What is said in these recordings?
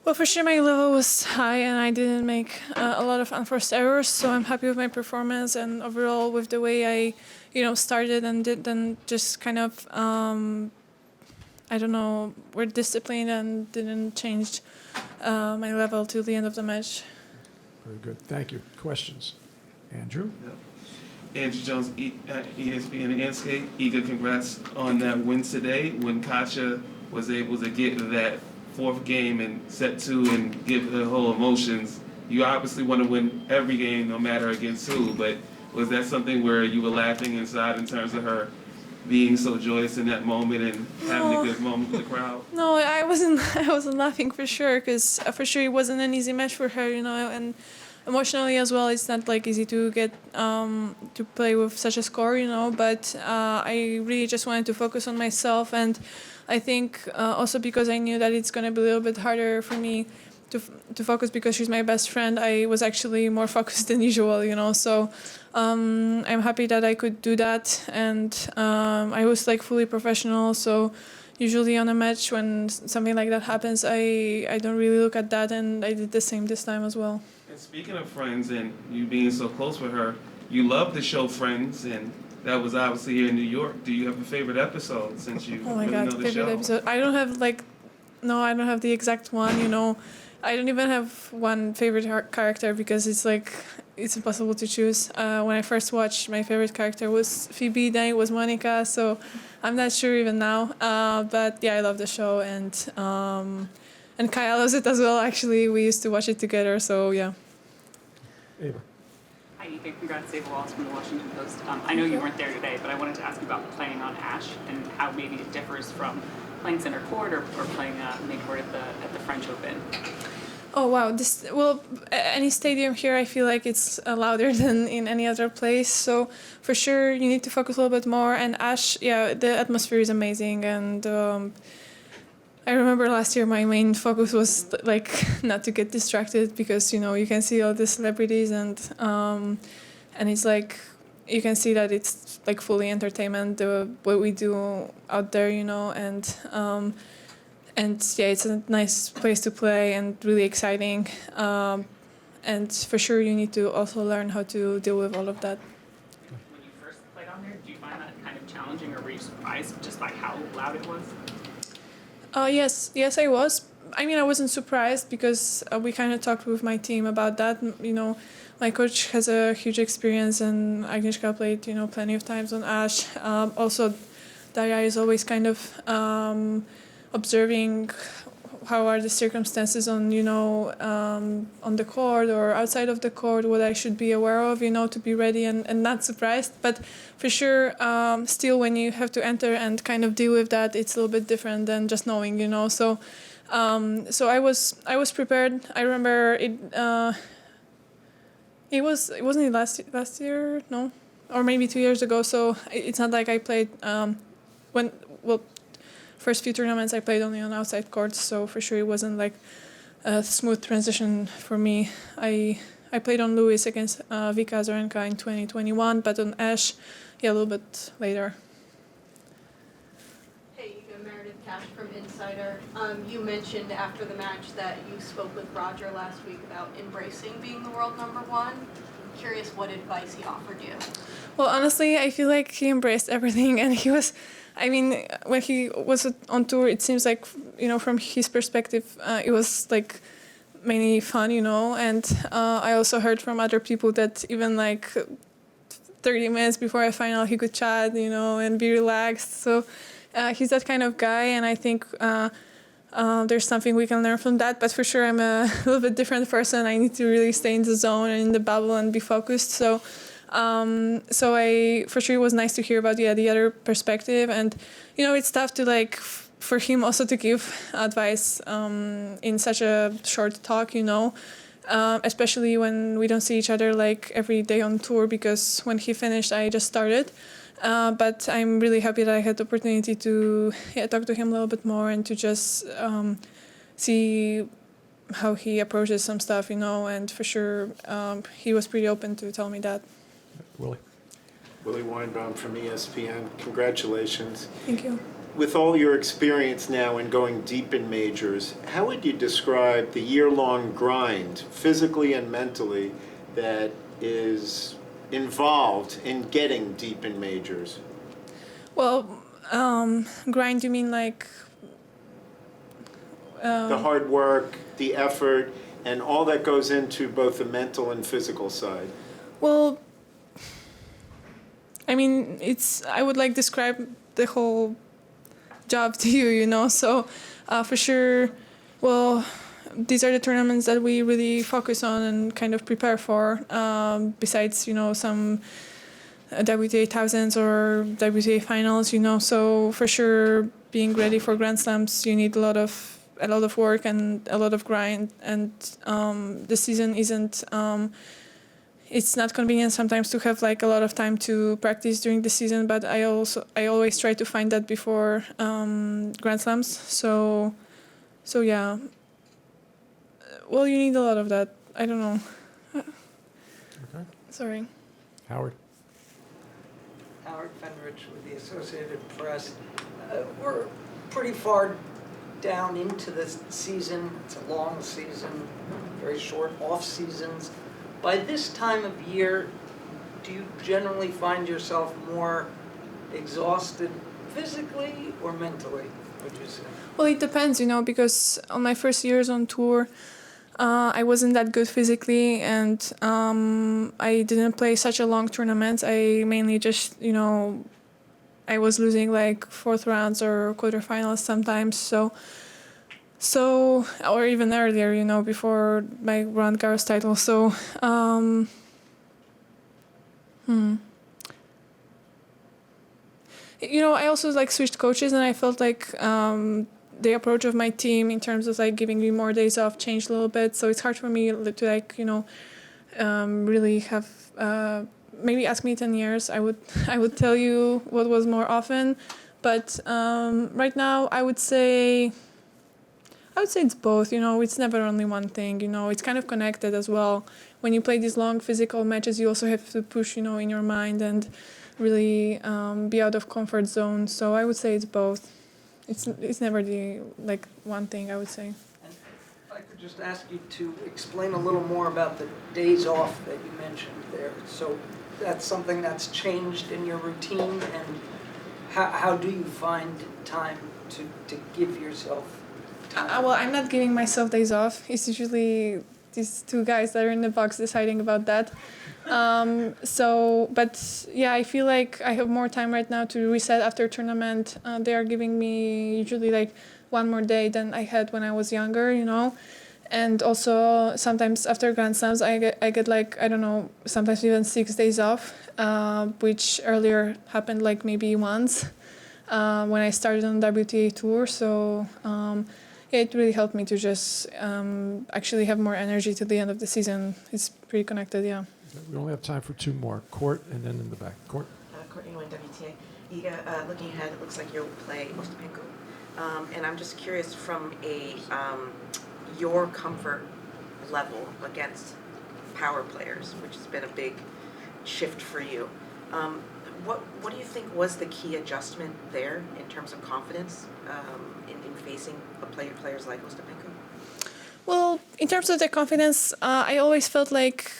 Well, for sure, my level was high, and I didn't make a lot of unforced errors. So I'm happy with my performance and overall with the way I, started and did. Then just kind of, I don't know, were disciplined and didn't change my level till the end of the match. Very good. Thank you. Questions? Andrew? Andrew Jones, ESPN Landscape. Iga, congrats on that win today. When Kaja was able to get that fourth game in set 2 and give the whole emotions, you obviously want to win every game no matter against who, but was that something where you were laughing inside in terms of her being so joyous in that moment and having a good moment with the crowd? No, I wasn't. I wasn't laughing for sure, because for sure it wasn't an easy match for her, and emotionally as well. It's not like easy to get to play with such a score, But I really just wanted to focus on myself, and I think also because I knew that it's gonna be a little bit harder for me to focus because she's my best friend. I was actually more focused than usual, So I'm happy that I could do that, and I was like fully professional. So usually on a match when something like that happens, I don't really look at that, and I did the same this time as well. And speaking of Friends and you being so close with her, you love the show Friends, and that was obviously here in New York. Do you have a favorite episode since you Oh my really God, know the favorite show? episode. I don't have I don't have the exact one, I don't even have one favorite character because it's impossible to choose. When I first watched, my favorite character was Phoebe, then it was Monica, so I'm not sure even now. But yeah, I love the show, and Kaya loves it as well, actually. We used to watch it together, so yeah. Ava. Hi, Iga. Congrats, Ava Walls from the Washington Post. I know you weren't there today, but I wanted to ask you about playing on Ash and how maybe it differs from playing center court or playing mid-court at the French Open. Oh wow! Any stadium here, I feel like it's louder than in any other place. So for sure, you need to focus a little bit more. And Ash, yeah, the atmosphere is amazing. And I remember last year my main focus was not to get distracted because you can see all the celebrities and it's like you can see that it's like fully entertainment what we do out there, and yeah, it's a nice place to play and really exciting. And for sure, you need to also learn how to deal with all of that. When you first played on there, do you find that kind of challenging, or were you surprised just by how loud it was? Yes, I was. I mean, I wasn't surprised because we kind of talked with my team about that. My coach has a huge experience, and Agnieszka played, plenty of times on Ash. Also, Daria is always kind of observing how are the circumstances on on the court or outside of the court, what I should be aware of, to be ready and not surprised. But for sure, still when you have to enter and kind of deal with that, it's a little bit different than just knowing, So I was prepared. I remember it. It wasn't last year, no, or maybe 2 years ago. So it's not like I played first few tournaments I played only on outside courts, so for sure it wasn't like a smooth transition for me. I played on Lewis against Vika Azarenka in 2021, but on Ash, yeah, a little bit later. Hey, Iga, Meredith Cash from Insider. You mentioned after the match that you spoke with Roger last week about embracing being the world number one. I'm curious what advice he offered you. Well, honestly, I feel like he embraced everything, and he was. I mean, when he was on tour, it seems like, from his perspective, it was like mainly fun, and I also heard from other people that even 30 minutes before a final, he could chat, and be relaxed. So he's that kind of guy, and I think there's something we can learn from that. But for sure, I'm a little bit different person. I need to really stay in the zone and in the bubble and be focused. So for sure it was nice to hear about the other perspective, and it's tough to for him also to give advice in such a short talk, especially when we don't see each other every day on tour, because when he finished I just started, but I'm really happy that I had the opportunity to talk to him a little bit more and to just see how he approaches some stuff, and for sure he was pretty open to tell me that. Willie. Willie Weinbaum from ESPN. Congratulations. Thank you. with all your experience now in going deep in majors, how would you describe the year-long grind, physically and mentally, that is involved in getting deep in majors? Well, grind, you mean like... The hard work, the effort, and all that goes into both the mental and physical side. Well, I mean, I would like describe the whole job to you, you know, so for sure, well, these are the tournaments that we really focus on and kind of prepare for, besides, you know, some WTA thousands or WTA finals, you know, so for sure being ready for Grand Slams, you need a lot of work and a lot of grind, and the season isn't it's not convenient sometimes to have like a lot of time to practice during the season, but I always try to find that before Grand Slams, so yeah, well, you need a lot of that. I don't know. Okay. Sorry. Howard? Howard Fenrich with the Associated Press. We're pretty far down into the season. It's a long season, very short off seasons. By this time of year, do you generally find yourself more exhausted physically or mentally, would you say? Well, it depends, you know, because on my first years on tour, I wasn't that good physically, and I didn't play such a long tournament. I mainly just, you know, I was losing like fourth rounds or quarterfinals sometimes, so or even earlier, you know, before my Roland Garros title. So, you know, I also like switched coaches, and I felt like the approach of my team in terms of like giving me more days off changed a little bit. So it's hard for me to like, you know, really have. Maybe ask me 10 years, I would tell you what was more often, but right now I would say it's both, you know, it's never only one thing, you know, it's kind of connected as well. When you play these long physical matches, you also have to push, you know, in your mind and really be out of comfort zone, so I would say it's both. It's never the like one thing, I would say. And if I could just ask you to explain a little more about the days off that you mentioned there. So that's something that's changed in your routine, and how do you find time to give yourself time? Well, I'm not giving myself days off. It's usually these two guys that are in the box deciding about that. But yeah, I feel like I have more time right now to reset after tournament. They are giving me usually like one more day than I had when I was younger, you know. And also sometimes after Grand Slams, I get like, I don't know, sometimes even 6 days off, which earlier happened like maybe once when I started on WTA tour. So yeah, it really helped me to just actually have more energy to the end of the season. It's pretty connected, yeah. We only have time for two more. Court, and then in the back. Court. Courtney Nguyen, WTA. Iga, looking ahead, it looks like you'll play Ostapenko. And I'm just curious from your comfort level against power players, which has been a big shift for you. What do you think was the key adjustment there in terms of confidence in facing players like Ostapenko? Well, in terms of the confidence, I always felt like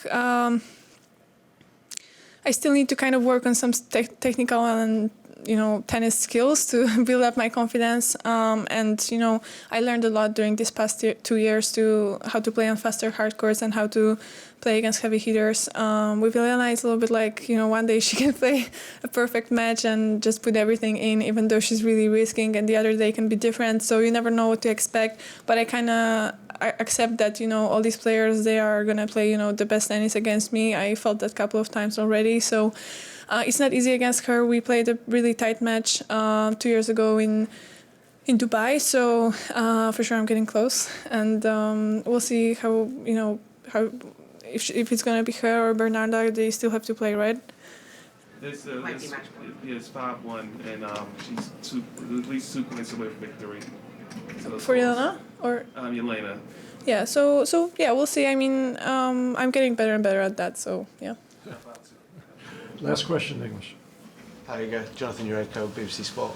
I still need to kind of work on some technical and, you know, tennis skills to build up my confidence. And, you know, I learned a lot during these past 2 years to how to play on faster hard courts and how to play against heavy hitters. With Elena, it's a little bit like, you know, one day she can play a perfect match and just put everything in, even though she's really risking, and the other day can be different. So you never know what to expect. But I accept that, you know, all these players, they are going to play, you know, the best tennis against me. I felt that a couple of times already. So it's not easy against her. We played a really tight match 2 years ago in Dubai. So for sure I'm getting close. And we'll see how, you know, if it's going to be her or Bernarda, they still have to play, right? It's 5-1, and she's at least 2 points away from victory. So for Elena? Or Elena. yeah, so yeah, we'll see. I mean, I'm getting better and better at that, so yeah. Last question in English. Hi, Iga. Jonathan Ureko, BBC Sport.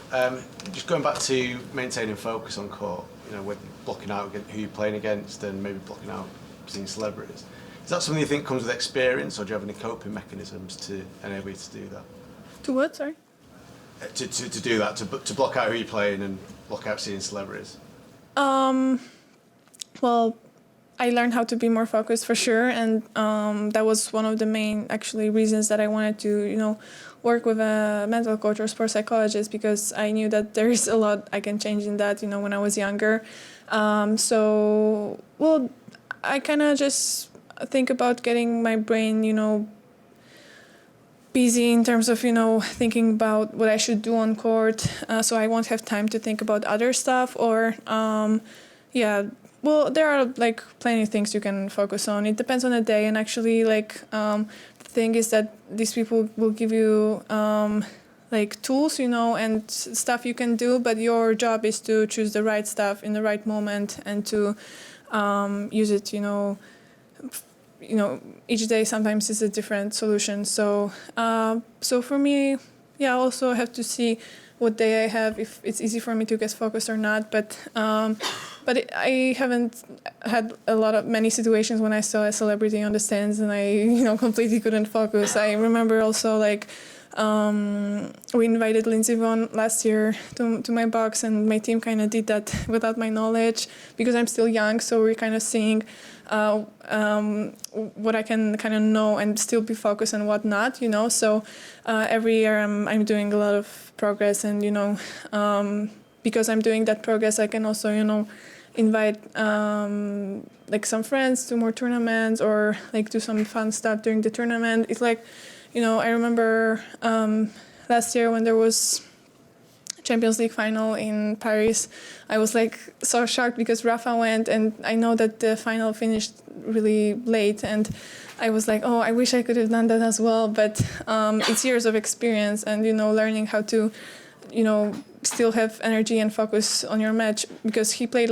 Just going back to maintaining focus on court, with blocking out who you're playing against and maybe blocking out seeing celebrities. Is that something you think comes with experience, or do you have any coping mechanisms to enable you to do that? To what? Sorry. To do that, to block out who you're playing and block out seeing celebrities. Well, I learned how to be more focused for sure, and that was one of the main actually reasons that I wanted to, work with a mental coach or sports psychologist, because I knew that there is a lot I can change in that, when I was younger. I kind of just think about getting my brain, busy in terms of, thinking about what I should do on court, so I won't have time to think about other stuff or, well, there are like plenty of things you can focus on. It depends on the day, and actually, the thing is that these people will give you tools, and stuff you can do, but your job is to choose the right stuff in the right moment and to use it. Each day sometimes is a different solution. So for me, I also have to see what day I have, if it's easy for me to get focused or not. But I haven't had many situations when I saw a celebrity on the stands and I, completely couldn't focus. I remember also we invited Lindsey Vonn last year to my box, and my team kind of did that without my knowledge because I'm still young. So we're kind of seeing what I can kind of know and still be focused and what not, So every year I'm doing a lot of progress, and because I'm doing that progress, I can also invite some friends to more tournaments or do some fun stuff during the tournament. It's I remember last year when there was Champions League final in Paris, I was so shocked because Rafa went, and I know that the final finished really late, and I was oh, I wish I could have done that as well. But it's years of experience and learning how to still have energy and focus on your match, because he played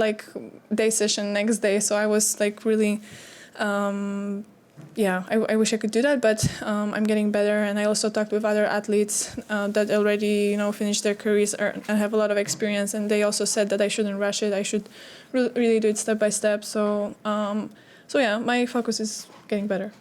day session next day, so I was really I wish I could do that, but I'm getting better. And I also talked with other athletes that already, finished their careers and have a lot of experience, and they also said that I shouldn't rush it. I should really do it step by step. So my focus is getting better.